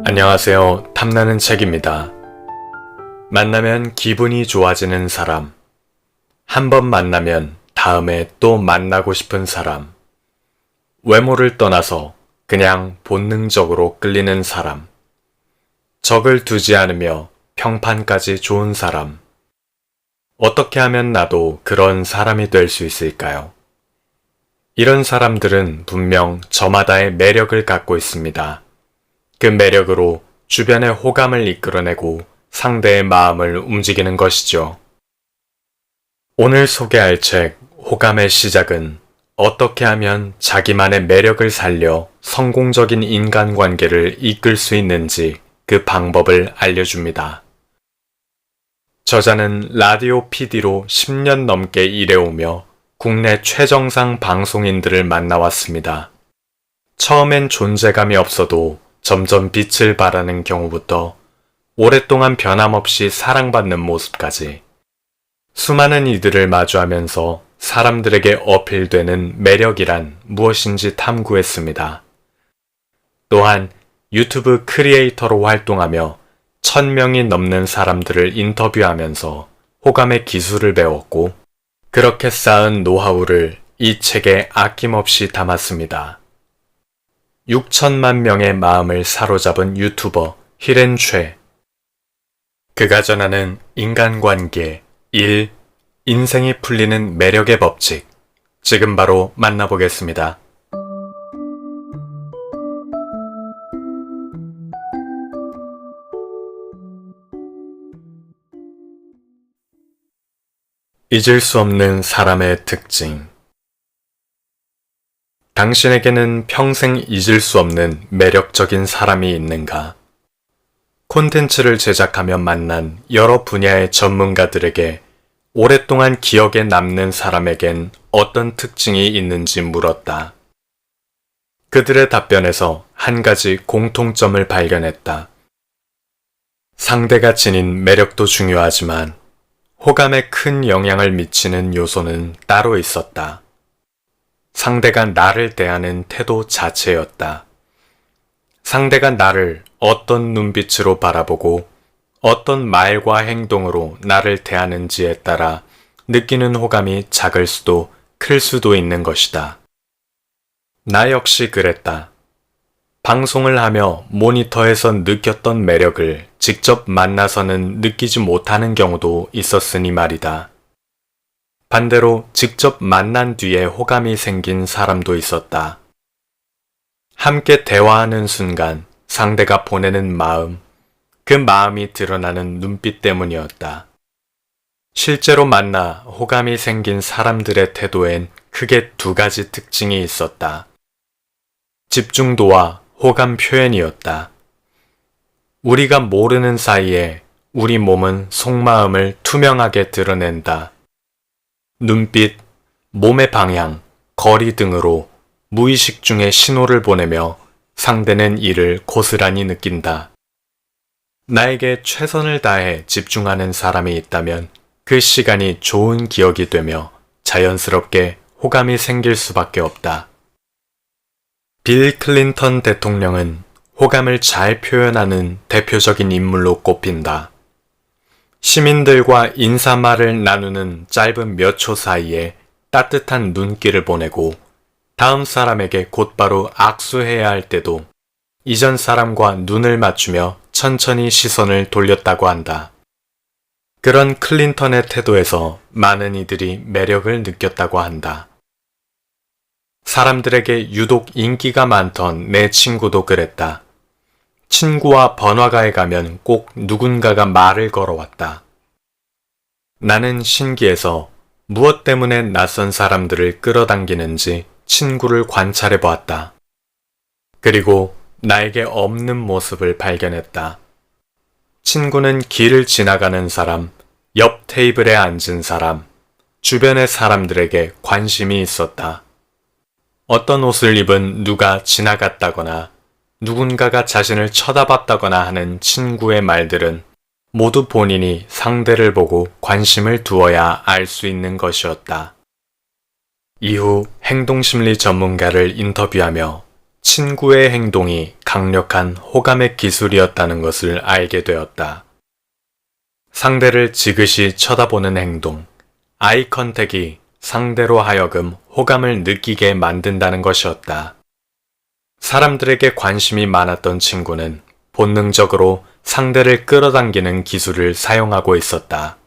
안녕하세요. 탐나는 책입니다. 만나면 기분이 좋아지는 사람. 한 번 만나면 다음에 또 만나고 싶은 사람. 외모를 떠나서 그냥 본능적으로 끌리는 사람. 적을 두지 않으며 평판까지 좋은 사람. 어떻게 하면 나도 그런 사람이 될 수 있을까요? 이런 사람들은 분명 저마다의 매력을 갖고 있습니다. 그 매력으로 주변의 호감을 이끌어내고 상대의 마음을 움직이는 것이죠. 오늘 소개할 책 호감의 시작은 어떻게 하면 자기만의 매력을 살려 성공적인 인간관계를 이끌 수 있는지 그 방법을 알려줍니다. 저자는 라디오 PD로 10년 넘게 일해오며 국내 최정상 방송인들을 만나왔습니다. 처음엔 존재감이 없어도 점점 빛을 발하는 경우부터 오랫동안 변함없이 사랑받는 모습까지 수많은 이들을 마주하면서 사람들에게 어필되는 매력이란 무엇인지 탐구했습니다. 또한 유튜브 크리에이터로 활동하며 1000명이 넘는 사람들을 인터뷰하면서 호감의 기술을 배웠고 그렇게 쌓은 노하우를 이 책에 아낌없이 담았습니다. 6천만 명의 마음을 사로잡은 유튜버 히렌최. 그가 전하는 인간관계 1. 인생이 풀리는 매력의 법칙. 지금 바로 만나보겠습니다. 잊을 수 없는 사람의 특징. 당신에게는 평생 잊을 수 없는 매력적인 사람이 있는가? 콘텐츠를 제작하며 만난 여러 분야의 전문가들에게 오랫동안 기억에 남는 사람에겐 어떤 특징이 있는지 물었다. 그들의 답변에서 한 가지 공통점을 발견했다. 상대가 지닌 매력도 중요하지만 호감에 큰 영향을 미치는 요소는 따로 있었다. 상대가 나를 대하는 태도 자체였다. 상대가 나를 어떤 눈빛으로 바라보고 어떤 말과 행동으로 나를 대하는지에 따라 느끼는 호감이 작을 수도 클 수도 있는 것이다. 나 역시 그랬다. 방송을 하며 모니터에서 느꼈던 매력을 직접 만나서는 느끼지 못하는 경우도 있었으니 말이다. 반대로 직접 만난 뒤에 호감이 생긴 사람도 있었다. 함께 대화하는 순간 상대가 보내는 마음, 그 마음이 드러나는 눈빛 때문이었다. 실제로 만나 호감이 생긴 사람들의 태도엔 크게 두 가지 특징이 있었다. 집중도와 호감 표현이었다. 우리가 모르는 사이에 우리 몸은 속마음을 투명하게 드러낸다. 눈빛, 몸의 방향, 거리 등으로 무의식 중에 신호를 보내며 상대는 이를 고스란히 느낀다. 나에게 최선을 다해 집중하는 사람이 있다면 그 시간이 좋은 기억이 되며 자연스럽게 호감이 생길 수밖에 없다. 빌 클린턴 대통령은 호감을 잘 표현하는 대표적인 인물로 꼽힌다. 시민들과 인사말을 나누는 짧은 몇 초 사이에 따뜻한 눈길을 보내고 다음 사람에게 곧바로 악수해야 할 때도 이전 사람과 눈을 맞추며 천천히 시선을 돌렸다고 한다. 그런 클린턴의 태도에서 많은 이들이 매력을 느꼈다고 한다. 사람들에게 유독 인기가 많던 내 친구도 그랬다. 친구와 번화가에 가면 꼭 누군가가 말을 걸어왔다. 나는 신기해서 무엇 때문에 낯선 사람들을 끌어당기는지 친구를 관찰해 보았다. 그리고 나에게 없는 모습을 발견했다. 친구는 길을 지나가는 사람, 옆 테이블에 앉은 사람, 주변의 사람들에게 관심이 있었다. 어떤 옷을 입은 누가 지나갔다거나 누군가가 자신을 쳐다봤다거나 하는 친구의 말들은 모두 본인이 상대를 보고 관심을 두어야 알 수 있는 것이었다. 이후 행동심리 전문가를 인터뷰하며 친구의 행동이 강력한 호감의 기술이었다는 것을 알게 되었다. 상대를 지그시 쳐다보는 행동, 아이 컨택이 상대로 하여금 호감을 느끼게 만든다는 것이었다. 사람들에게 관심이 많았던 친구는 본능적으로 상대를 끌어당기는 기술을 사용하고 있었다.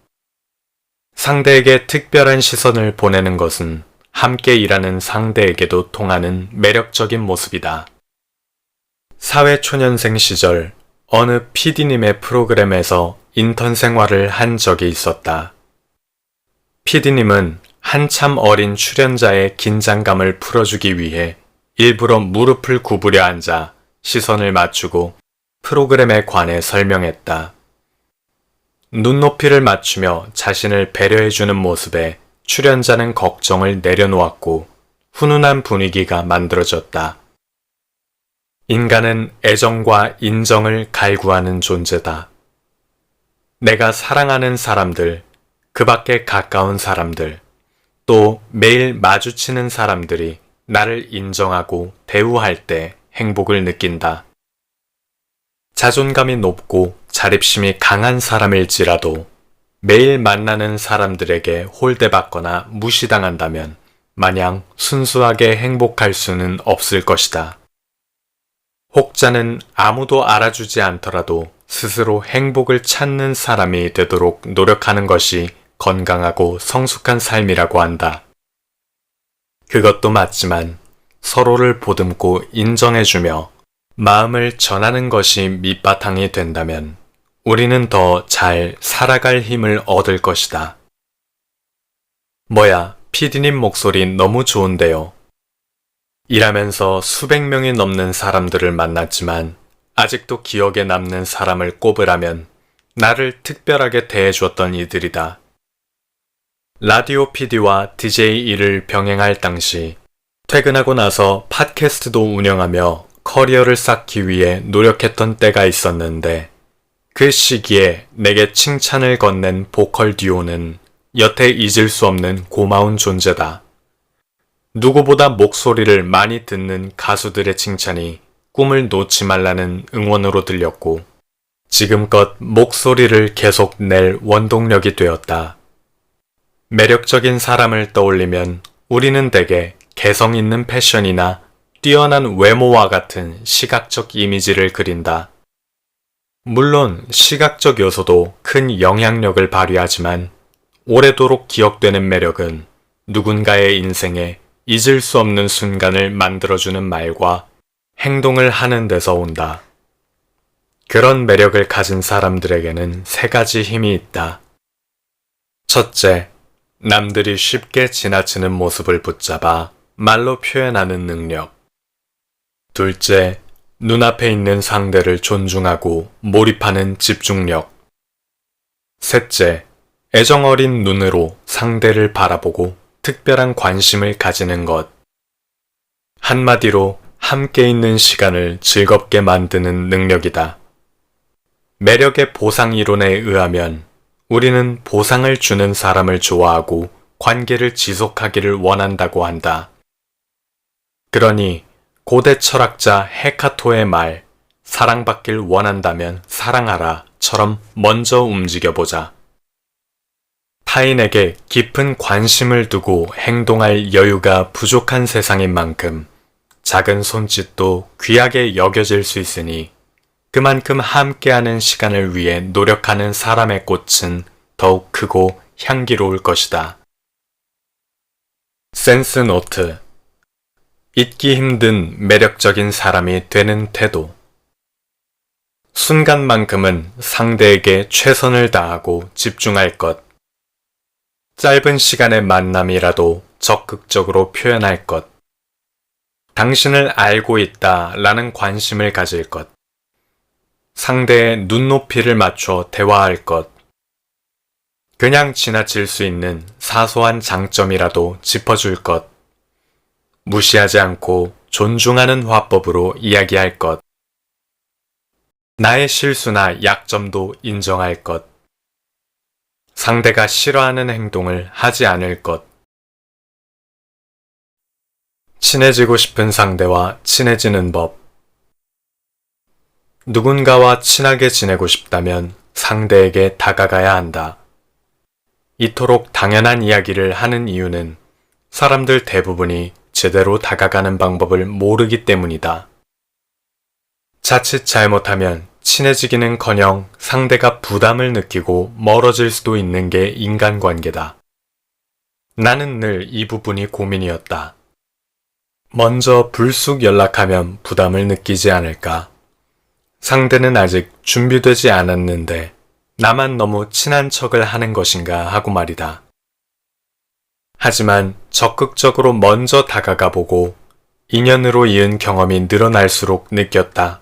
상대에게 특별한 시선을 보내는 것은 함께 일하는 상대에게도 통하는 매력적인 모습이다. 사회초년생 시절 어느 PD님의 프로그램에서 인턴 생활을 한 적이 있었다. PD님은 한참 어린 출연자의 긴장감을 풀어주기 위해 일부러 무릎을 구부려 앉아 시선을 맞추고 프로그램에 관해 설명했다. 눈높이를 맞추며 자신을 배려해주는 모습에 출연자는 걱정을 내려놓았고 훈훈한 분위기가 만들어졌다. 인간은 애정과 인정을 갈구하는 존재다. 내가 사랑하는 사람들, 그 밖에 가까운 사람들, 또 매일 마주치는 사람들이 나를 인정하고 대우할 때 행복을 느낀다. 자존감이 높고 자립심이 강한 사람일지라도 매일 만나는 사람들에게 홀대받거나 무시당한다면 마냥 순수하게 행복할 수는 없을 것이다. 혹자는 아무도 알아주지 않더라도 스스로 행복을 찾는 사람이 되도록 노력하는 것이 건강하고 성숙한 삶이라고 한다. 그것도 맞지만 서로를 보듬고 인정해주며 마음을 전하는 것이 밑바탕이 된다면 우리는 더 잘 살아갈 힘을 얻을 것이다. 뭐야, PD님 목소리 너무 좋은데요. 일하면서 수백 명이 넘는 사람들을 만났지만 아직도 기억에 남는 사람을 꼽으라면 나를 특별하게 대해주었던 이들이다. 라디오 PD와 DJ 일을 병행할 당시 퇴근하고 나서 팟캐스트도 운영하며 커리어를 쌓기 위해 노력했던 때가 있었는데 그 시기에 내게 칭찬을 건넨 보컬 듀오는 여태 잊을 수 없는 고마운 존재다. 누구보다 목소리를 많이 듣는 가수들의 칭찬이 꿈을 놓지 말라는 응원으로 들렸고 지금껏 목소리를 계속 낼 원동력이 되었다. 매력적인 사람을 떠올리면 우리는 대개 개성 있는 패션이나 뛰어난 외모와 같은 시각적 이미지를 그린다. 물론 시각적 요소도 큰 영향력을 발휘하지만 오래도록 기억되는 매력은 누군가의 인생에 잊을 수 없는 순간을 만들어주는 말과 행동을 하는 데서 온다. 그런 매력을 가진 사람들에게는 세 가지 힘이 있다. 첫째, 남들이 쉽게 지나치는 모습을 붙잡아 말로 표현하는 능력. 둘째, 눈앞에 있는 상대를 존중하고 몰입하는 집중력. 셋째, 애정어린 눈으로 상대를 바라보고 특별한 관심을 가지는 것. 한마디로 함께 있는 시간을 즐겁게 만드는 능력이다. 매력의 보상 이론에 의하면 우리는 보상을 주는 사람을 좋아하고 관계를 지속하기를 원한다고 한다. 그러니 고대 철학자 헤카토의 말, 사랑받길 원한다면 사랑하라처럼 먼저 움직여보자. 타인에게 깊은 관심을 두고 행동할 여유가 부족한 세상인 만큼 작은 손짓도 귀하게 여겨질 수 있으니 그만큼 함께하는 시간을 위해 노력하는 사람의 꽃은 더욱 크고 향기로울 것이다. 센스 노트. 잊기 힘든 매력적인 사람이 되는 태도. 순간만큼은 상대에게 최선을 다하고 집중할 것. 짧은 시간의 만남이라도 적극적으로 표현할 것. 당신을 알고 있다 라는 관심을 가질 것. 상대의 눈높이를 맞춰 대화할 것. 그냥 지나칠 수 있는 사소한 장점이라도 짚어줄 것. 무시하지 않고 존중하는 화법으로 이야기할 것. 나의 실수나 약점도 인정할 것. 상대가 싫어하는 행동을 하지 않을 것. 친해지고 싶은 상대와 친해지는 법. 누군가와 친하게 지내고 싶다면 상대에게 다가가야 한다. 이토록 당연한 이야기를 하는 이유는 사람들 대부분이 제대로 다가가는 방법을 모르기 때문이다. 자칫 잘못하면 친해지기는커녕 상대가 부담을 느끼고 멀어질 수도 있는 게 인간관계다. 나는 늘 이 부분이 고민이었다. 먼저 불쑥 연락하면 부담을 느끼지 않을까? 상대는 아직 준비되지 않았는데 나만 너무 친한 척을 하는 것인가 하고 말이다. 하지만 적극적으로 먼저 다가가 보고 인연으로 이은 경험이 늘어날수록 느꼈다.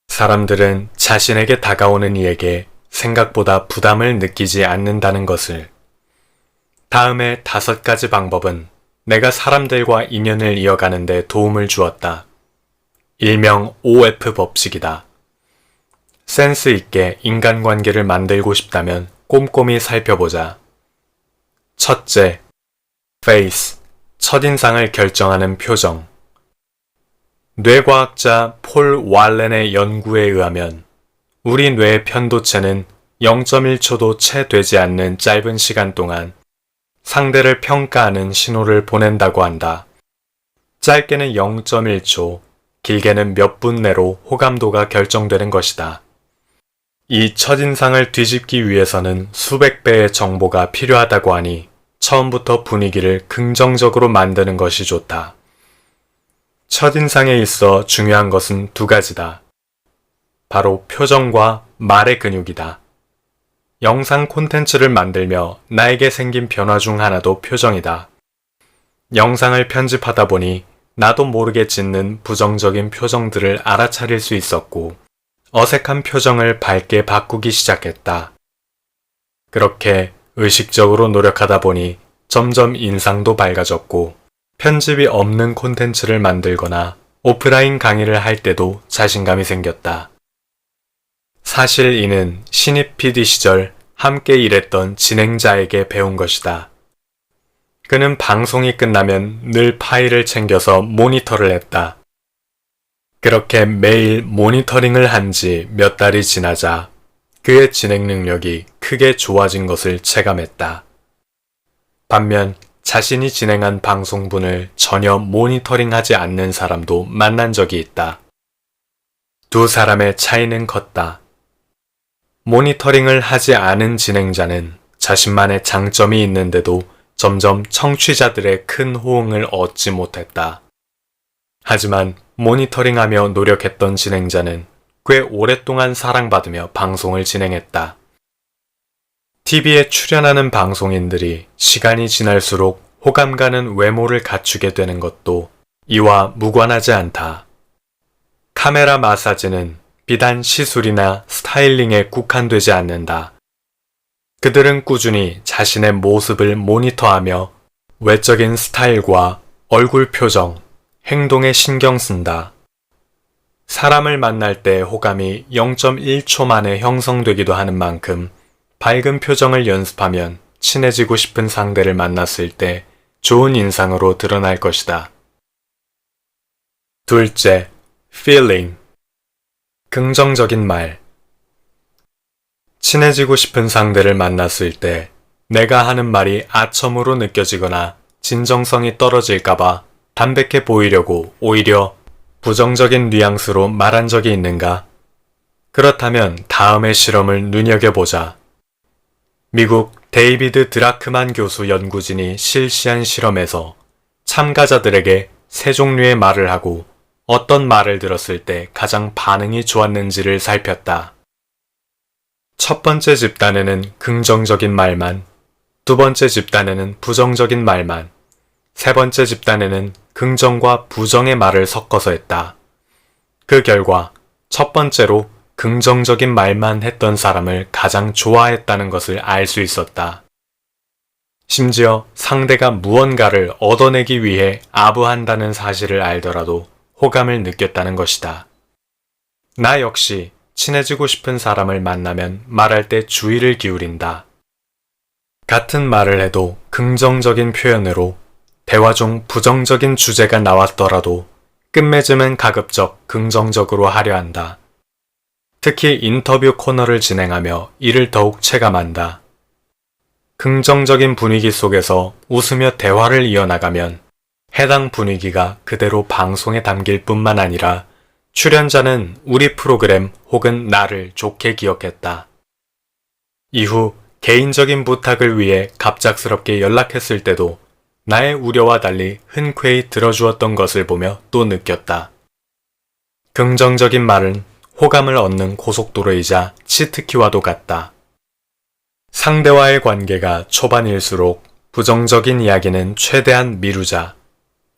사람들은 자신에게 다가오는 이에게 생각보다 부담을 느끼지 않는다는 것을. 다음에 5가지 방법은 내가 사람들과 인연을 이어가는 데 도움을 주었다. 일명 OF 법칙이다. 센스 있게 인간관계를 만들고 싶다면 꼼꼼히 살펴보자. 첫째, face, 첫인상을 결정하는 표정. 뇌과학자 폴 왈렌의 연구에 의하면 우리 뇌의 편도체는 0.1초도 채 되지 않는 짧은 시간 동안 상대를 평가하는 신호를 보낸다고 한다. 짧게는 0.1초, 길게는 몇 분 내로 호감도가 결정되는 것이다. 이 첫인상을 뒤집기 위해서는 수백 배의 정보가 필요하다고 하니 처음부터 분위기를 긍정적으로 만드는 것이 좋다. 첫인상에 있어 중요한 것은 2가지다. 바로 표정과 말의 근육이다. 영상 콘텐츠를 만들며 나에게 생긴 변화 중 하나도 표정이다. 영상을 편집하다 보니 나도 모르게 짓는 부정적인 표정들을 알아차릴 수 있었고 어색한 표정을 밝게 바꾸기 시작했다. 그렇게 의식적으로 노력하다 보니 점점 인상도 밝아졌고 편집이 없는 콘텐츠를 만들거나 오프라인 강의를 할 때도 자신감이 생겼다. 사실 이는 신입 PD 시절 함께 일했던 진행자에게 배운 것이다. 그는 방송이 끝나면 늘 파일을 챙겨서 모니터를 했다. 그렇게 매일 모니터링을 한 지 몇 달이 지나자 그의 진행 능력이 크게 좋아진 것을 체감했다. 반면 자신이 진행한 방송분을 전혀 모니터링하지 않는 사람도 만난 적이 있다. 2 사람의 차이는 컸다. 모니터링을 하지 않은 진행자는 자신만의 장점이 있는데도 점점 청취자들의 큰 호응을 얻지 못했다. 하지만 모니터링하며 노력했던 진행자는 꽤 오랫동안 사랑받으며 방송을 진행했다. TV에 출연하는 방송인들이 시간이 지날수록 호감 가는 외모를 갖추게 되는 것도 이와 무관하지 않다. 카메라 마사지는 비단 시술이나 스타일링에 국한되지 않는다. 그들은 꾸준히 자신의 모습을 모니터하며 외적인 스타일과 얼굴 표정, 행동에 신경 쓴다. 사람을 만날 때 호감이 0.1초 만에 형성되기도 하는 만큼 밝은 표정을 연습하면 친해지고 싶은 상대를 만났을 때 좋은 인상으로 드러날 것이다. 둘째, feeling. 긍정적인 말. 친해지고 싶은 상대를 만났을 때 내가 하는 말이 아첨으로 느껴지거나 진정성이 떨어질까봐 담백해 보이려고 오히려 부정적인 뉘앙스로 말한 적이 있는가? 그렇다면 다음의 실험을 눈여겨보자. 미국 데이비드 드라크만 교수 연구진이 실시한 실험에서 참가자들에게 3종류의 말을 하고 어떤 말을 들었을 때 가장 반응이 좋았는지를 살폈다. 첫 번째 집단에는 긍정적인 말만, 2번째 집단에는 부정적인 말만, 3번째 집단에는 긍정과 부정의 말을 섞어서 했다. 그 결과 첫 번째로 긍정적인 말만 했던 사람을 가장 좋아했다는 것을 알 수 있었다. 심지어 상대가 무언가를 얻어내기 위해 아부한다는 사실을 알더라도 호감을 느꼈다는 것이다. 나 역시 친해지고 싶은 사람을 만나면 말할 때 주의를 기울인다. 같은 말을 해도 긍정적인 표현으로 대화 중 부정적인 주제가 나왔더라도 끝맺음은 가급적 긍정적으로 하려 한다. 특히 인터뷰 코너를 진행하며 이를 더욱 체감한다. 긍정적인 분위기 속에서 웃으며 대화를 이어나가면 해당 분위기가 그대로 방송에 담길 뿐만 아니라 출연자는 우리 프로그램 혹은 나를 좋게 기억했다. 이후 개인적인 부탁을 위해 갑작스럽게 연락했을 때도 나의 우려와 달리 흔쾌히 들어주었던 것을 보며 또 느꼈다. 긍정적인 말은 호감을 얻는 고속도로이자 치트키와도 같다. 상대와의 관계가 초반일수록 부정적인 이야기는 최대한 미루자.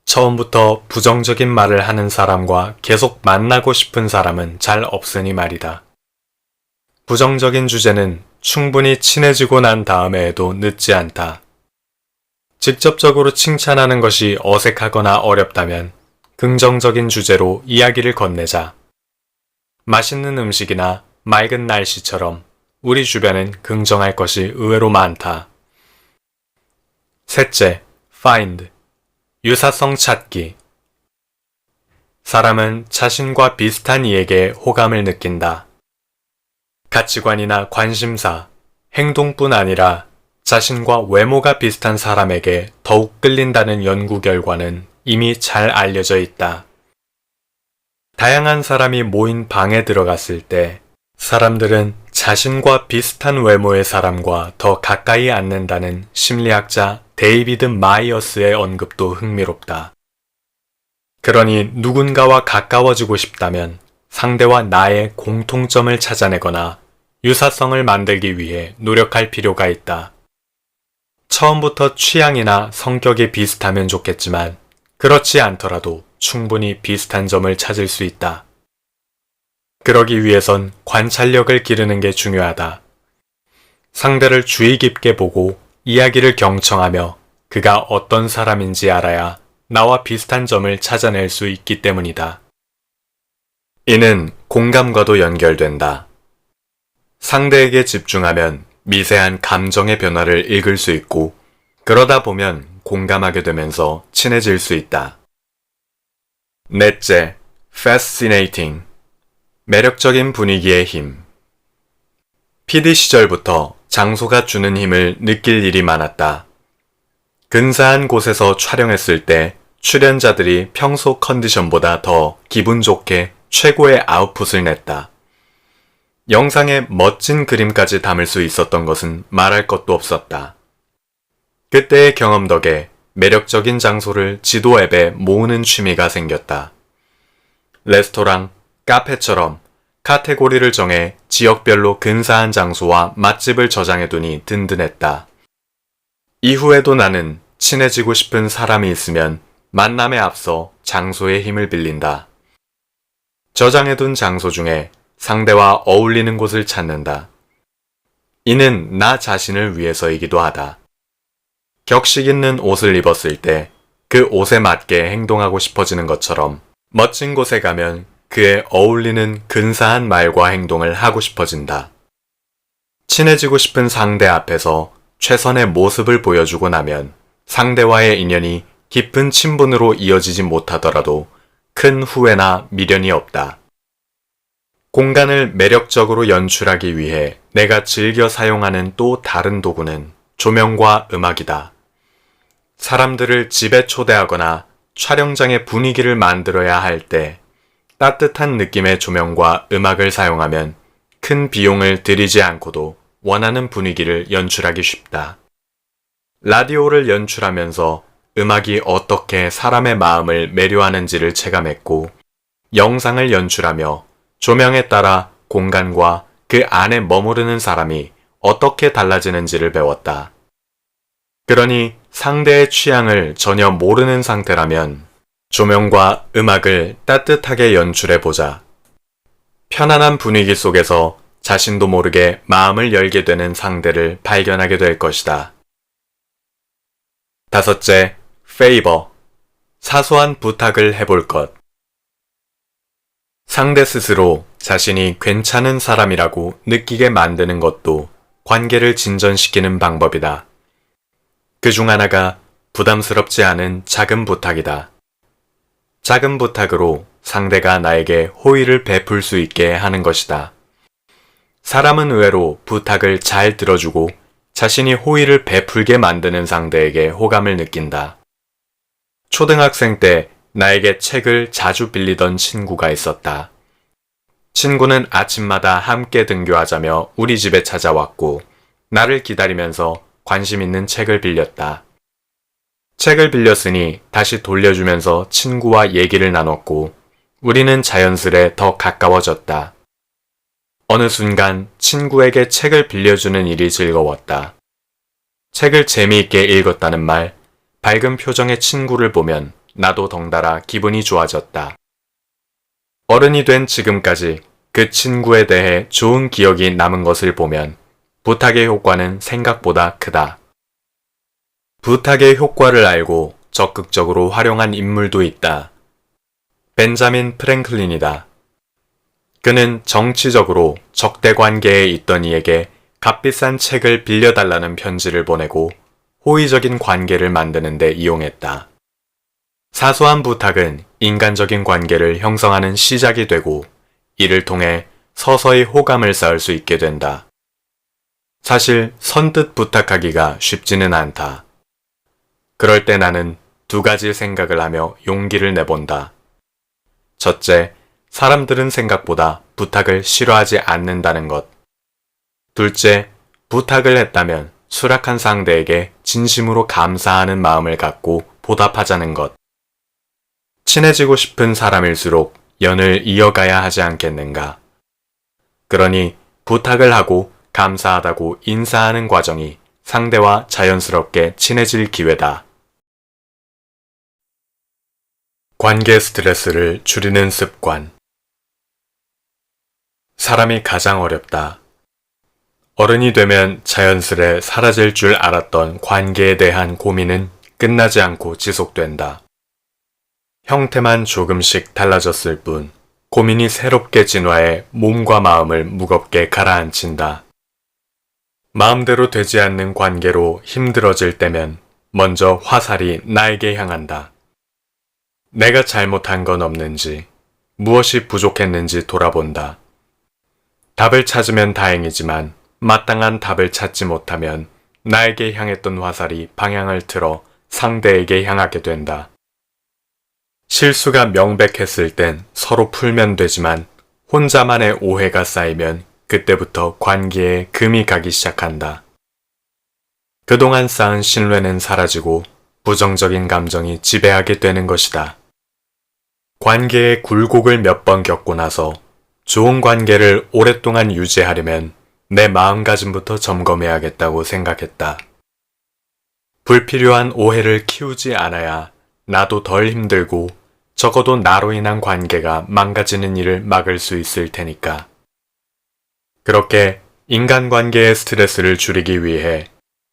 처음부터 부정적인 말을 하는 사람과 계속 만나고 싶은 사람은 잘 없으니 말이다. 부정적인 주제는 충분히 친해지고 난 다음에 해도 늦지 않다. 직접적으로 칭찬하는 것이 어색하거나 어렵다면 긍정적인 주제로 이야기를 건네자. 맛있는 음식이나 맑은 날씨처럼 우리 주변엔 긍정할 것이 의외로 많다. 셋째, find. 유사성 찾기. 사람은 자신과 비슷한 이에게 호감을 느낀다. 가치관이나 관심사, 행동뿐 아니라 자신과 외모가 비슷한 사람에게 더욱 끌린다는 연구 결과는 이미 잘 알려져 있다. 다양한 사람이 모인 방에 들어갔을 때 사람들은 자신과 비슷한 외모의 사람과 더 가까이 앉는다는 심리학자 데이비드 마이어스의 언급도 흥미롭다. 그러니 누군가와 가까워지고 싶다면 상대와 나의 공통점을 찾아내거나 유사성을 만들기 위해 노력할 필요가 있다. 처음부터 취향이나 성격이 비슷하면 좋겠지만 그렇지 않더라도 충분히 비슷한 점을 찾을 수 있다. 그러기 위해선 관찰력을 기르는 게 중요하다. 상대를 주의 깊게 보고 이야기를 경청하며 그가 어떤 사람인지 알아야 나와 비슷한 점을 찾아낼 수 있기 때문이다. 이는 공감과도 연결된다. 상대에게 집중하면 미세한 감정의 변화를 읽을 수 있고 그러다 보면 공감하게 되면서 친해질 수 있다. 넷째, fascinating. 매력적인 분위기의 힘. PD 시절부터 장소가 주는 힘을 느낄 일이 많았다. 근사한 곳에서 촬영했을 때 출연자들이 평소 컨디션보다 더 기분 좋게 최고의 아웃풋을 냈다. 영상에 멋진 그림까지 담을 수 있었던 것은 말할 것도 없었다. 그때의 경험 덕에 매력적인 장소를 지도 앱에 모으는 취미가 생겼다. 레스토랑, 카페처럼 카테고리를 정해 지역별로 근사한 장소와 맛집을 저장해두니 든든했다. 이후에도 나는 친해지고 싶은 사람이 있으면 만남에 앞서 장소의 힘을 빌린다. 저장해둔 장소 중에 상대와 어울리는 곳을 찾는다. 이는 나 자신을 위해서이기도 하다. 격식 있는 옷을 입었을 때 그 옷에 맞게 행동하고 싶어지는 것처럼 멋진 곳에 가면 그에 어울리는 근사한 말과 행동을 하고 싶어진다. 친해지고 싶은 상대 앞에서 최선의 모습을 보여주고 나면 상대와의 인연이 깊은 친분으로 이어지지 못하더라도 큰 후회나 미련이 없다. 공간을 매력적으로 연출하기 위해 내가 즐겨 사용하는 또 다른 도구는 조명과 음악이다. 사람들을 집에 초대하거나 촬영장의 분위기를 만들어야 할 때 따뜻한 느낌의 조명과 음악을 사용하면 큰 비용을 들이지 않고도 원하는 분위기를 연출하기 쉽다. 라디오를 연출하면서 음악이 어떻게 사람의 마음을 매료하는지를 체감했고, 영상을 연출하며 조명에 따라 공간과 그 안에 머무르는 사람이 어떻게 달라지는지를 배웠다. 그러니 상대의 취향을 전혀 모르는 상태라면 조명과 음악을 따뜻하게 연출해보자. 편안한 분위기 속에서 자신도 모르게 마음을 열게 되는 상대를 발견하게 될 것이다. 다섯째, favor. 사소한 부탁을 해볼 것. 상대 스스로 자신이 괜찮은 사람이라고 느끼게 만드는 것도 관계를 진전시키는 방법이다. 그중 하나가 부담스럽지 않은 작은 부탁이다. 작은 부탁으로 상대가 나에게 호의를 베풀 수 있게 하는 것이다. 사람은 의외로 부탁을 잘 들어주고 자신이 호의를 베풀게 만드는 상대에게 호감을 느낀다. 초등학생 때 나에게 책을 자주 빌리던 친구가 있었다. 친구는 아침마다 함께 등교하자며 우리 집에 찾아왔고 나를 기다리면서 관심 있는 책을 빌렸다. 책을 빌렸으니 다시 돌려주면서 친구와 얘기를 나눴고 우리는 자연스레 더 가까워졌다. 어느 순간 친구에게 책을 빌려주는 일이 즐거웠다. 책을 재미있게 읽었다는 말, 밝은 표정의 친구를 보면 나도 덩달아 기분이 좋아졌다. 어른이 된 지금까지 그 친구에 대해 좋은 기억이 남은 것을 보면 부탁의 효과는 생각보다 크다. 부탁의 효과를 알고 적극적으로 활용한 인물도 있다. 벤자민 프랭클린이다. 그는 정치적으로 적대 관계에 있던 이에게 값비싼 책을 빌려달라는 편지를 보내고 호의적인 관계를 만드는 데 이용했다. 사소한 부탁은 인간적인 관계를 형성하는 시작이 되고 이를 통해 서서히 호감을 쌓을 수 있게 된다. 사실 선뜻 부탁하기가 쉽지는 않다. 그럴 때 나는 두 가지 생각을 하며 용기를 내본다. 첫째, 사람들은 생각보다 부탁을 싫어하지 않는다는 것. 둘째, 부탁을 했다면 수락한 상대에게 진심으로 감사하는 마음을 갖고 보답하자는 것. 친해지고 싶은 사람일수록 연을 이어가야 하지 않겠는가. 그러니 부탁을 하고 감사하다고 인사하는 과정이 상대와 자연스럽게 친해질 기회다. 관계 스트레스를 줄이는 습관. 사람이 가장 어렵다. 어른이 되면 자연스레 사라질 줄 알았던 관계에 대한 고민은 끝나지 않고 지속된다. 형태만 조금씩 달라졌을 뿐 고민이 새롭게 진화해 몸과 마음을 무겁게 가라앉힌다. 마음대로 되지 않는 관계로 힘들어질 때면 먼저 화살이 나에게 향한다. 내가 잘못한 건 없는지, 무엇이 부족했는지 돌아본다. 답을 찾으면 다행이지만 마땅한 답을 찾지 못하면 나에게 향했던 화살이 방향을 틀어 상대에게 향하게 된다. 실수가 명백했을 땐 서로 풀면 되지만 혼자만의 오해가 쌓이면 그때부터 관계에 금이 가기 시작한다. 그동안 쌓은 신뢰는 사라지고 부정적인 감정이 지배하게 되는 것이다. 관계의 굴곡을 몇 번 겪고 나서 좋은 관계를 오랫동안 유지하려면 내 마음가짐부터 점검해야겠다고 생각했다. 불필요한 오해를 키우지 않아야 나도 덜 힘들고 적어도 나로 인한 관계가 망가지는 일을 막을 수 있을 테니까. 그렇게 인간관계의 스트레스를 줄이기 위해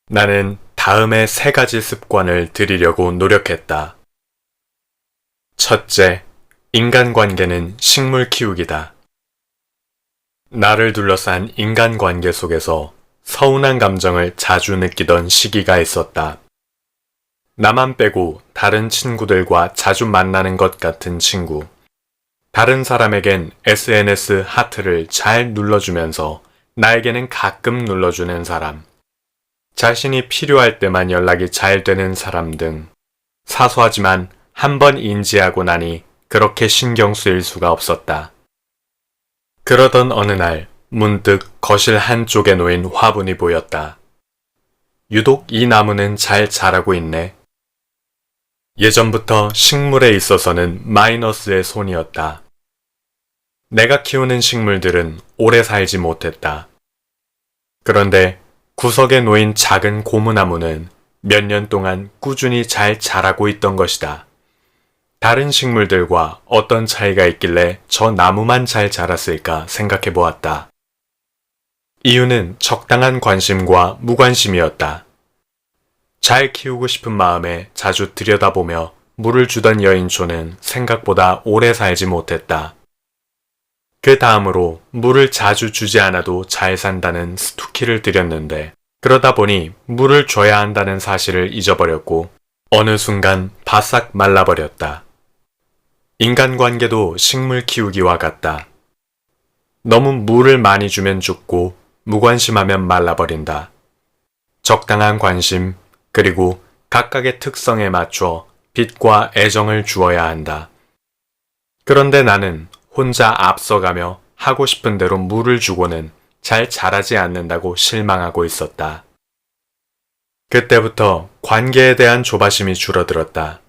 나는 다음의 3가지 습관을 들이려고 노력했다. 첫째, 인간관계는 식물 키우기다. 나를 둘러싼 인간관계 속에서 서운한 감정을 자주 느끼던 시기가 있었다. 나만 빼고 다른 친구들과 자주 만나는 것 같은 친구. 다른 사람에겐 SNS 하트를 잘 눌러주면서 나에게는 가끔 눌러주는 사람. 자신이 필요할 때만 연락이 잘 되는 사람 등 사소하지만 한번 인지하고 나니 그렇게 신경 쓰일 수가 없었다. 그러던 어느 날 문득 거실 한쪽에 놓인 화분이 보였다. 유독 이 나무는 잘 자라고 있네. 예전부터 식물에 있어서는 마이너스의 손이었다. 내가 키우는 식물들은 오래 살지 못했다. 그런데 구석에 놓인 작은 고무나무는 몇 년 동안 꾸준히 잘 자라고 있던 것이다. 다른 식물들과 어떤 차이가 있길래 저 나무만 잘 자랐을까 생각해 보았다. 이유는 적당한 관심과 무관심이었다. 잘 키우고 싶은 마음에 자주 들여다보며 물을 주던 여인초는 생각보다 오래 살지 못했다. 그 다음으로 물을 자주 주지 않아도 잘 산다는 스투키를 들였는데 그러다 보니 물을 줘야 한다는 사실을 잊어버렸고 어느 순간 바싹 말라버렸다. 인간관계도 식물 키우기와 같다. 너무 물을 많이 주면 죽고 무관심하면 말라버린다. 적당한 관심, 그리고 각각의 특성에 맞춰 빛과 애정을 주어야 한다. 그런데 나는 혼자 앞서가며 하고 싶은 대로 물을 주고는 잘 자라지 않는다고 실망하고 있었다. 그때부터 관계에 대한 조바심이 줄어들었다.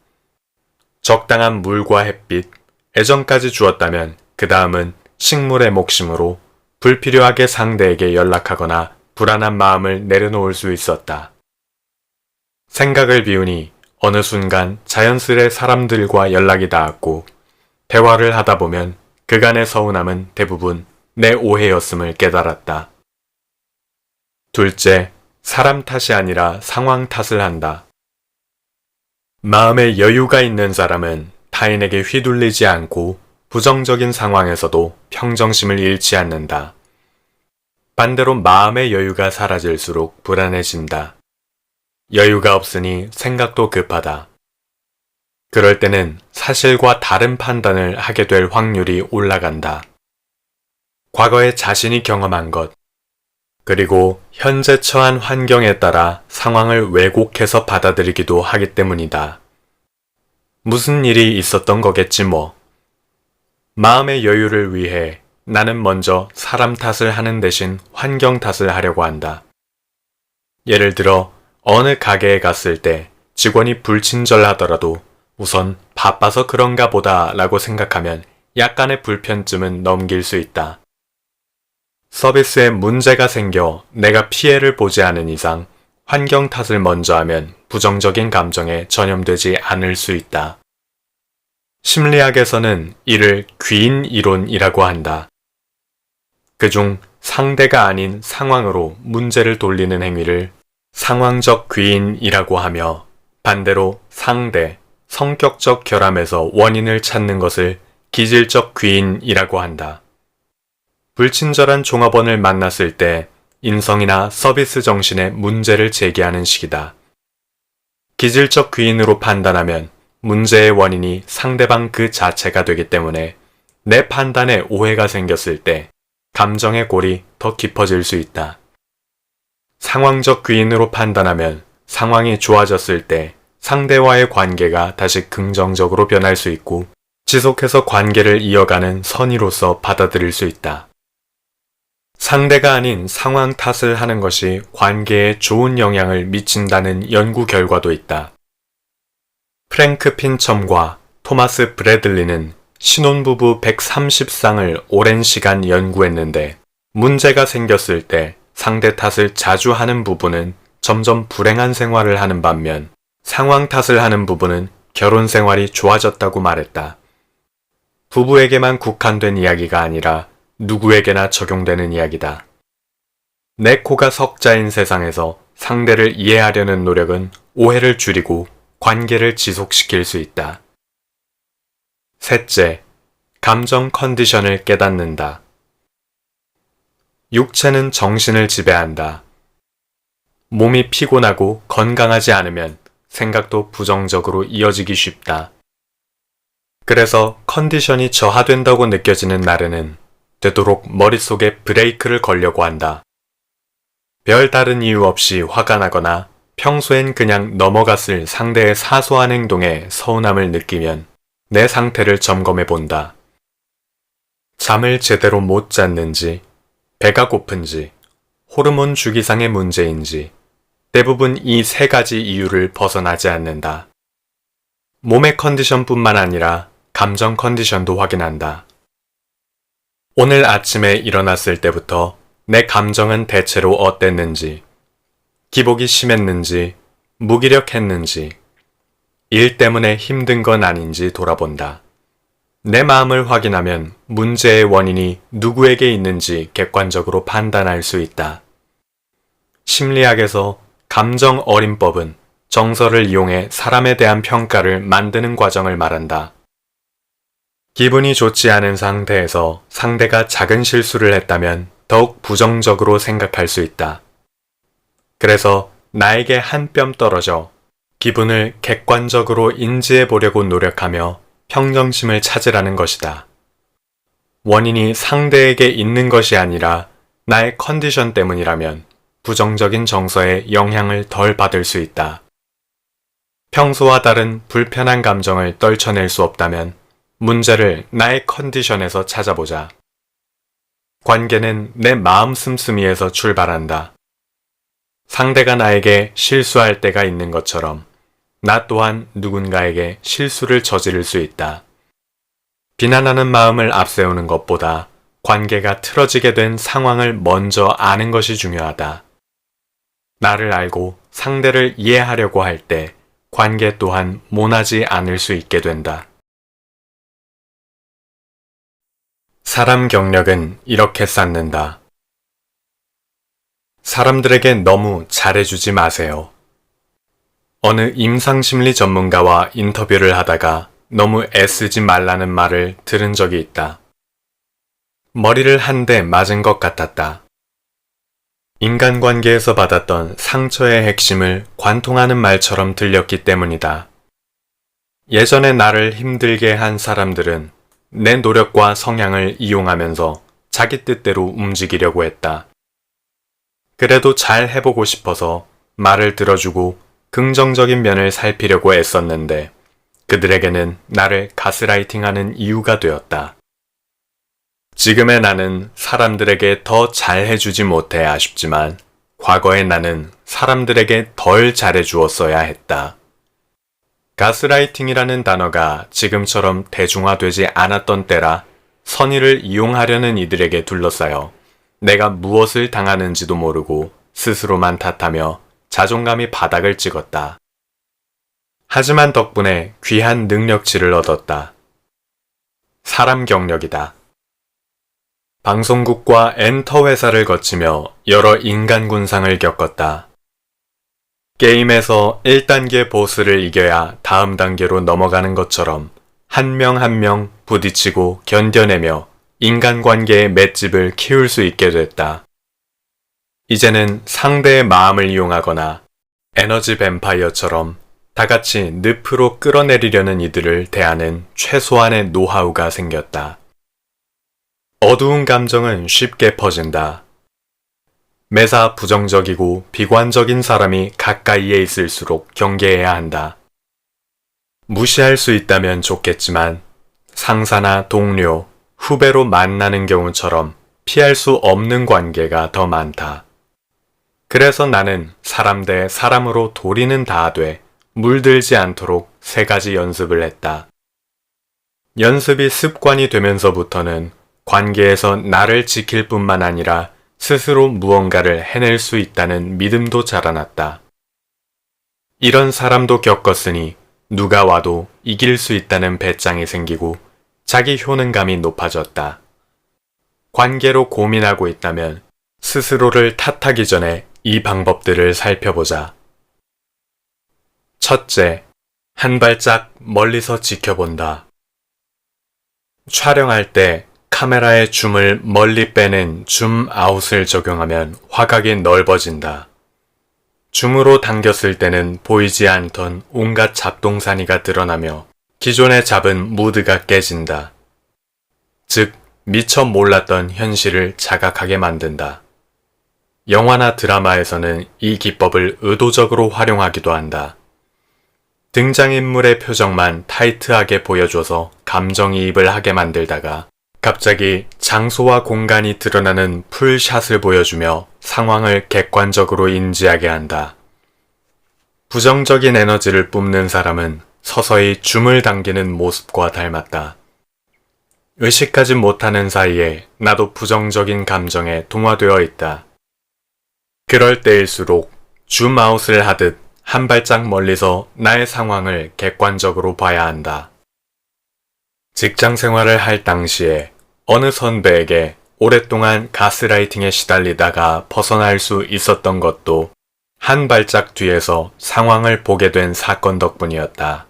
적당한 물과 햇빛, 애정까지 주었다면 그 다음은 식물의 몫이므로 불필요하게 상대에게 연락하거나 불안한 마음을 내려놓을 수 있었다. 생각을 비우니 어느 순간 자연스레 사람들과 연락이 닿았고 대화를 하다 보면 그간의 서운함은 대부분 내 오해였음을 깨달았다. 둘째, 사람 탓이 아니라 상황 탓을 한다. 마음에 여유가 있는 사람은 타인에게 휘둘리지 않고 부정적인 상황에서도 평정심을 잃지 않는다. 반대로 마음의 여유가 사라질수록 불안해진다. 여유가 없으니 생각도 급하다. 그럴 때는 사실과 다른 판단을 하게 될 확률이 올라간다. 과거에 자신이 경험한 것, 그리고 현재 처한 환경에 따라 상황을 왜곡해서 받아들이기도 하기 때문이다. 무슨 일이 있었던 거겠지 뭐. 마음의 여유를 위해 나는 먼저 사람 탓을 하는 대신 환경 탓을 하려고 한다. 예를 들어 어느 가게에 갔을 때 직원이 불친절하더라도 우선 바빠서 그런가 보다 라고 생각하면 약간의 불편쯤은 넘길 수 있다. 서비스에 문제가 생겨 내가 피해를 보지 않은 이상 환경 탓을 먼저 하면 부정적인 감정에 전염되지 않을 수 있다. 심리학에서는 이를 귀인 이론이라고 한다. 그중 상대가 아닌 상황으로 문제를 돌리는 행위를 상황적 귀인이라고 하며 반대로 상대, 성격적 결함에서 원인을 찾는 것을 기질적 귀인이라고 한다. 불친절한 종업원을 만났을 때 인성이나 서비스 정신에 문제를 제기하는 식이다. 기질적 귀인으로 판단하면 문제의 원인이 상대방 그 자체가 되기 때문에 내 판단에 오해가 생겼을 때 감정의 골이 더 깊어질 수 있다. 상황적 귀인으로 판단하면 상황이 좋아졌을 때 상대와의 관계가 다시 긍정적으로 변할 수 있고 지속해서 관계를 이어가는 선의로서 받아들일 수 있다. 상대가 아닌 상황 탓을 하는 것이 관계에 좋은 영향을 미친다는 연구 결과도 있다. 프랭크 핀첨과 토마스 브래들리는 신혼부부 130쌍을 오랜 시간 연구했는데 문제가 생겼을 때 상대 탓을 자주 하는 부부는 점점 불행한 생활을 하는 반면 상황 탓을 하는 부부는 결혼 생활이 좋아졌다고 말했다. 부부에게만 국한된 이야기가 아니라 누구에게나 적용되는 이야기다. 내 코가 석자인 세상에서 상대를 이해하려는 노력은 오해를 줄이고 관계를 지속시킬 수 있다. 셋째, 감정 컨디션을 깨닫는다. 육체는 정신을 지배한다. 몸이 피곤하고 건강하지 않으면 생각도 부정적으로 이어지기 쉽다. 그래서 컨디션이 저하된다고 느껴지는 날에는 되도록 머릿속에 브레이크를 걸려고 한다. 별다른 이유 없이 화가 나거나 평소엔 그냥 넘어갔을 상대의 사소한 행동에 서운함을 느끼면 내 상태를 점검해 본다. 잠을 제대로 못 잤는지, 배가 고픈지, 호르몬 주기상의 문제인지 대부분 이 세 가지 이유를 벗어나지 않는다. 몸의 컨디션뿐만 아니라 감정 컨디션도 확인한다. 오늘 아침에 일어났을 때부터 내 감정은 대체로 어땠는지, 기복이 심했는지, 무기력했는지, 일 때문에 힘든 건 아닌지 돌아본다. 내 마음을 확인하면 문제의 원인이 누구에게 있는지 객관적으로 판단할 수 있다. 심리학에서 감정 어림법은 정서를 이용해 사람에 대한 평가를 만드는 과정을 말한다. 기분이 좋지 않은 상태에서 상대가 작은 실수를 했다면 더욱 부정적으로 생각할 수 있다. 그래서 나에게 한 뼘 떨어져 기분을 객관적으로 인지해 보려고 노력하며 평정심을 찾으라는 것이다. 원인이 상대에게 있는 것이 아니라 나의 컨디션 때문이라면 부정적인 정서에 영향을 덜 받을 수 있다. 평소와 다른 불편한 감정을 떨쳐낼 수 없다면 문제를 나의 컨디션에서 찾아보자. 관계는 내 마음 씀씀이에서 출발한다. 상대가 나에게 실수할 때가 있는 것처럼 나 또한 누군가에게 실수를 저지를 수 있다. 비난하는 마음을 앞세우는 것보다 관계가 틀어지게 된 상황을 먼저 아는 것이 중요하다. 나를 알고 상대를 이해하려고 할 때 관계 또한 모나지 않을 수 있게 된다. 사람 경력은 이렇게 쌓는다. 사람들에게 너무 잘해주지 마세요. 어느 임상심리 전문가와 인터뷰를 하다가 너무 애쓰지 말라는 말을 들은 적이 있다. 머리를 한 대 맞은 것 같았다. 인간관계에서 받았던 상처의 핵심을 관통하는 말처럼 들렸기 때문이다. 예전에 나를 힘들게 한 사람들은 내 노력과 성향을 이용하면서 자기 뜻대로 움직이려고 했다. 그래도 잘 해보고 싶어서 말을 들어주고 긍정적인 면을 살피려고 애썼는데 그들에게는 나를 가스라이팅하는 이유가 되었다. 지금의 나는 사람들에게 더 잘해주지 못해 아쉽지만 과거의 나는 사람들에게 덜 잘해주었어야 했다. 가스라이팅이라는 단어가 지금처럼 대중화되지 않았던 때라 선의를 이용하려는 이들에게 둘러싸여 내가 무엇을 당하는지도 모르고 스스로만 탓하며 자존감이 바닥을 찍었다. 하지만 덕분에 귀한 능력치를 얻었다. 사람 경력이다. 방송국과 엔터 회사를 거치며 여러 인간 군상을 겪었다. 게임에서 1단계 보스를 이겨야 다음 단계로 넘어가는 것처럼 한 명 한 명 부딪히고 견뎌내며 인간관계의 맷집을 키울 수 있게 됐다. 이제는 상대의 마음을 이용하거나 에너지 뱀파이어처럼 다같이 늪으로 끌어내리려는 이들을 대하는 최소한의 노하우가 생겼다. 어두운 감정은 쉽게 퍼진다. 매사 부정적이고 비관적인 사람이 가까이에 있을수록 경계해야 한다. 무시할 수 있다면 좋겠지만 상사나 동료, 후배로 만나는 경우처럼 피할 수 없는 관계가 더 많다. 그래서 나는 사람 대 사람으로 도리는 다하되 물들지 않도록 3가지 연습을 했다. 연습이 습관이 되면서부터는 관계에서 나를 지킬 뿐만 아니라 스스로 무언가를 해낼 수 있다는 믿음도 자라났다. 이런 사람도 겪었으니 누가 와도 이길 수 있다는 배짱이 생기고 자기 효능감이 높아졌다. 관계로 고민하고 있다면 스스로를 탓하기 전에 이 방법들을 살펴보자. 첫째, 한 발짝 멀리서 지켜본다. 촬영할 때 카메라의 줌을 멀리 빼는 줌 아웃을 적용하면 화각이 넓어진다. 줌으로 당겼을 때는 보이지 않던 온갖 잡동사니가 드러나며 기존에 잡은 무드가 깨진다. 즉, 미처 몰랐던 현실을 자각하게 만든다. 영화나 드라마에서는 이 기법을 의도적으로 활용하기도 한다. 등장인물의 표정만 타이트하게 보여줘서 감정이입을 하게 만들다가 갑자기 장소와 공간이 드러나는 풀샷을 보여주며 상황을 객관적으로 인지하게 한다. 부정적인 에너지를 뿜는 사람은 서서히 줌을 당기는 모습과 닮았다. 의식하지 못하는 사이에 나도 부정적인 감정에 동화되어 있다. 그럴 때일수록 줌아웃을 하듯 한 발짝 멀리서 나의 상황을 객관적으로 봐야 한다. 직장 생활을 할 당시에 어느 선배에게 오랫동안 가스라이팅에 시달리다가 벗어날 수 있었던 것도 한 발짝 뒤에서 상황을 보게 된 사건 덕분이었다.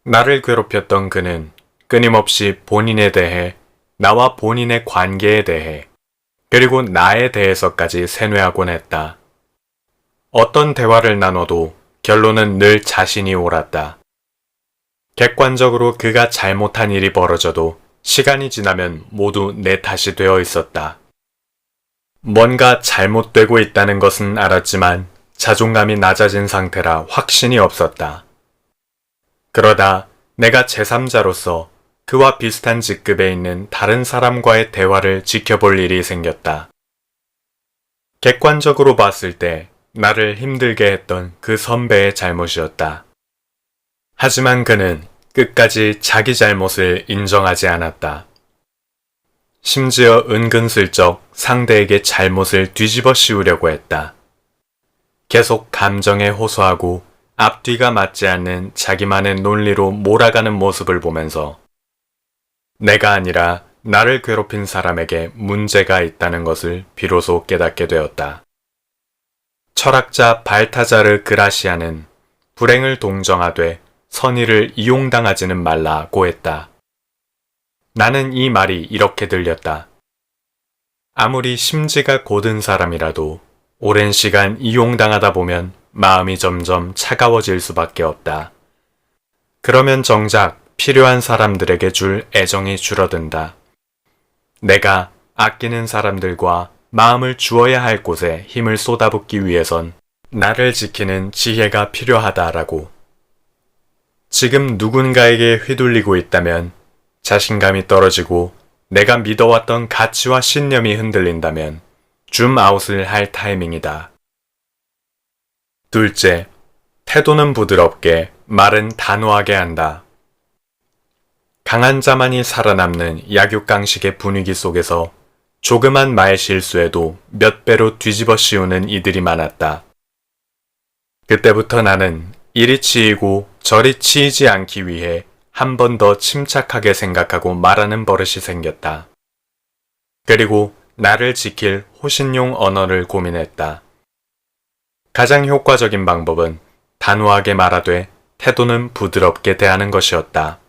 나를 괴롭혔던 그는 끊임없이 본인에 대해, 나와 본인의 관계에 대해, 그리고 나에 대해서까지 세뇌하곤 했다. 어떤 대화를 나눠도 결론은 늘 자신이 옳았다. 객관적으로 그가 잘못한 일이 벌어져도 시간이 지나면 모두 내 탓이 되어 있었다. 뭔가 잘못되고 있다는 것은 알았지만 자존감이 낮아진 상태라 확신이 없었다. 그러다 내가 제3자로서 그와 비슷한 직급에 있는 다른 사람과의 대화를 지켜볼 일이 생겼다. 객관적으로 봤을 때 나를 힘들게 했던 그 선배의 잘못이었다. 하지만 그는 끝까지 자기 잘못을 인정하지 않았다. 심지어 은근슬쩍 상대에게 잘못을 뒤집어 씌우려고 했다. 계속 감정에 호소하고 앞뒤가 맞지 않는 자기만의 논리로 몰아가는 모습을 보면서 내가 아니라 나를 괴롭힌 사람에게 문제가 있다는 것을 비로소 깨닫게 되었다. 철학자 발타자르 그라시아는 불행을 동정하되 선의를 이용당하지는 말라고 했다. 나는 이 말이 이렇게 들렸다. 아무리 심지가 곧은 사람이라도 오랜 시간 이용당하다 보면 마음이 점점 차가워질 수밖에 없다. 그러면 정작 필요한 사람들에게 줄 애정이 줄어든다. 내가 아끼는 사람들과 마음을 주어야 할 곳에 힘을 쏟아붓기 위해선 나를 지키는 지혜가 필요하다라고. 지금 누군가에게 휘둘리고 있다면, 자신감이 떨어지고 내가 믿어왔던 가치와 신념이 흔들린다면 줌아웃을 할 타이밍이다. 둘째, 태도는 부드럽게, 말은 단호하게 한다. 강한 자만이 살아남는 약육강식의 분위기 속에서 조그만 말 실수에도 몇 배로 뒤집어 씌우는 이들이 많았다. 그때부터 나는 이리 치이고 저리 치이지 않기 위해 한 번 더 침착하게 생각하고 말하는 버릇이 생겼다. 그리고 나를 지킬 호신용 언어를 고민했다. 가장 효과적인 방법은 단호하게 말하되 태도는 부드럽게 대하는 것이었다.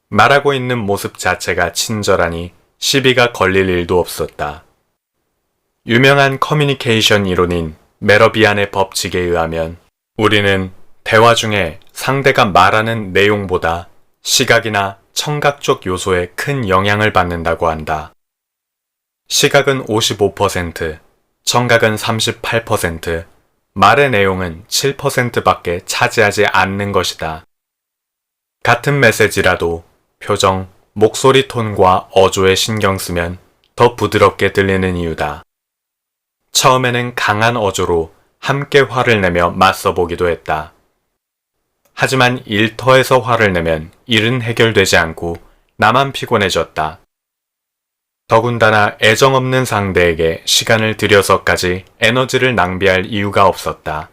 말하고 있는 모습 자체가 친절하니 시비가 걸릴 일도 없었다. 유명한 커뮤니케이션 이론인 메러비안의 법칙에 의하면 우리는 대화 중에 상대가 말하는 내용보다 시각이나 청각 쪽 요소에 큰 영향을 받는다고 한다. 시각은 55%, 청각은 38%, 말의 내용은 7%밖에 차지하지 않는 것이다. 같은 메시지라도 표정, 목소리 톤과 어조에 신경 쓰면 더 부드럽게 들리는 이유다. 처음에는 강한 어조로 함께 화를 내며 맞서보기도 했다. 하지만 일터에서 화를 내면 일은 해결되지 않고 나만 피곤해졌다. 더군다나 애정 없는 상대에게 시간을 들여서까지 에너지를 낭비할 이유가 없었다.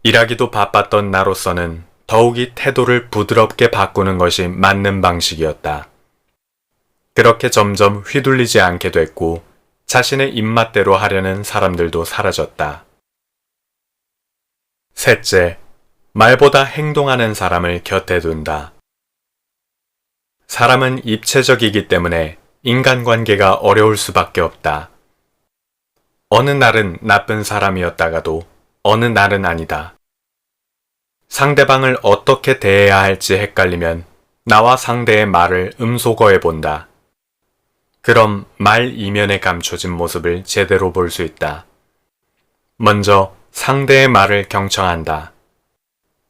일하기도 바빴던 나로서는 더욱이 태도를 부드럽게 바꾸는 것이 맞는 방식이었다. 그렇게 점점 휘둘리지 않게 됐고 자신의 입맛대로 하려는 사람들도 사라졌다. 셋째, 말보다 행동하는 사람을 곁에 둔다. 사람은 입체적이기 때문에 인간관계가 어려울 수밖에 없다. 어느 날은 나쁜 사람이었다가도 어느 날은 아니다. 상대방을 어떻게 대해야 할지 헷갈리면 나와 상대의 말을 음소거해 본다. 그럼 말 이면에 감춰진 모습을 제대로 볼 수 있다. 먼저 상대의 말을 경청한다.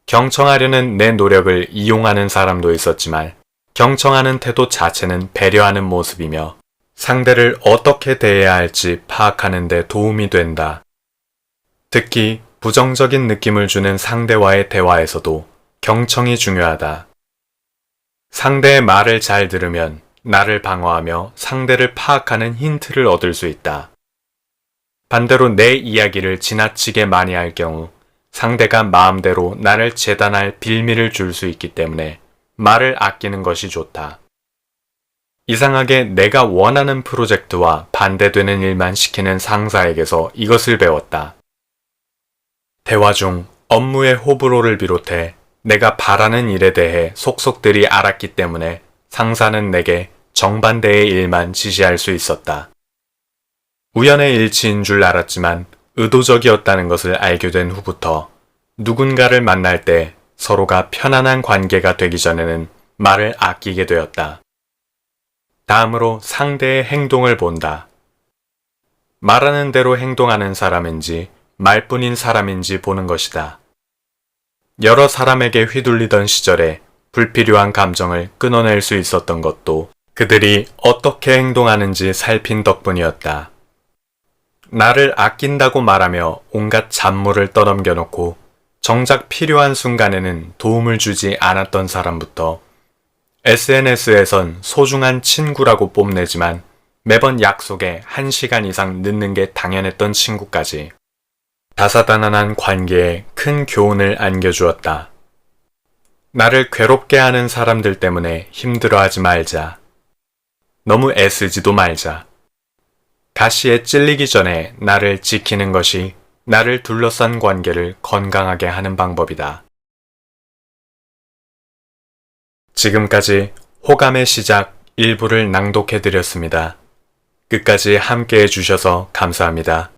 경청하려는 내 노력을 이용하는 사람도 있었지만 경청하는 태도 자체는 배려하는 모습이며 상대를 어떻게 대해야 할지 파악하는 데 도움이 된다. 특히 부정적인 느낌을 주는 상대와의 대화에서도 경청이 중요하다. 상대의 말을 잘 들으면 나를 방어하며 상대를 파악하는 힌트를 얻을 수 있다. 반대로 내 이야기를 지나치게 많이 할 경우 상대가 마음대로 나를 재단할 빌미를 줄 수 있기 때문에 말을 아끼는 것이 좋다. 이상하게 내가 원하는 프로젝트와 반대되는 일만 시키는 상사에게서 이것을 배웠다. 대화 중 업무의 호불호를 비롯해 내가 바라는 일에 대해 속속들이 알았기 때문에 상사는 내게 정반대의 일만 지시할 수 있었다. 우연의 일치인 줄 알았지만 의도적이었다는 것을 알게 된 후부터 누군가를 만날 때 서로가 편안한 관계가 되기 전에는 말을 아끼게 되었다. 다음으로 상대의 행동을 본다. 말하는 대로 행동하는 사람인지 말뿐인 사람인지 보는 것이다. 여러 사람에게 휘둘리던 시절에 불필요한 감정을 끊어낼 수 있었던 것도 그들이 어떻게 행동하는지 살핀 덕분이었다. 나를 아낀다고 말하며 온갖 잡무를 떠넘겨놓고 정작 필요한 순간에는 도움을 주지 않았던 사람부터 SNS에선 소중한 친구라고 뽐내지만 매번 약속에 1시간 이상 늦는 게 당연했던 친구까지 다사다난한 관계에 큰 교훈을 안겨주었다. 나를 괴롭게 하는 사람들 때문에 힘들어하지 말자. 너무 애쓰지도 말자. 가시에 찔리기 전에 나를 지키는 것이 나를 둘러싼 관계를 건강하게 하는 방법이다. 지금까지 호감의 시작 일부를 낭독해드렸습니다. 끝까지 함께 해주셔서 감사합니다.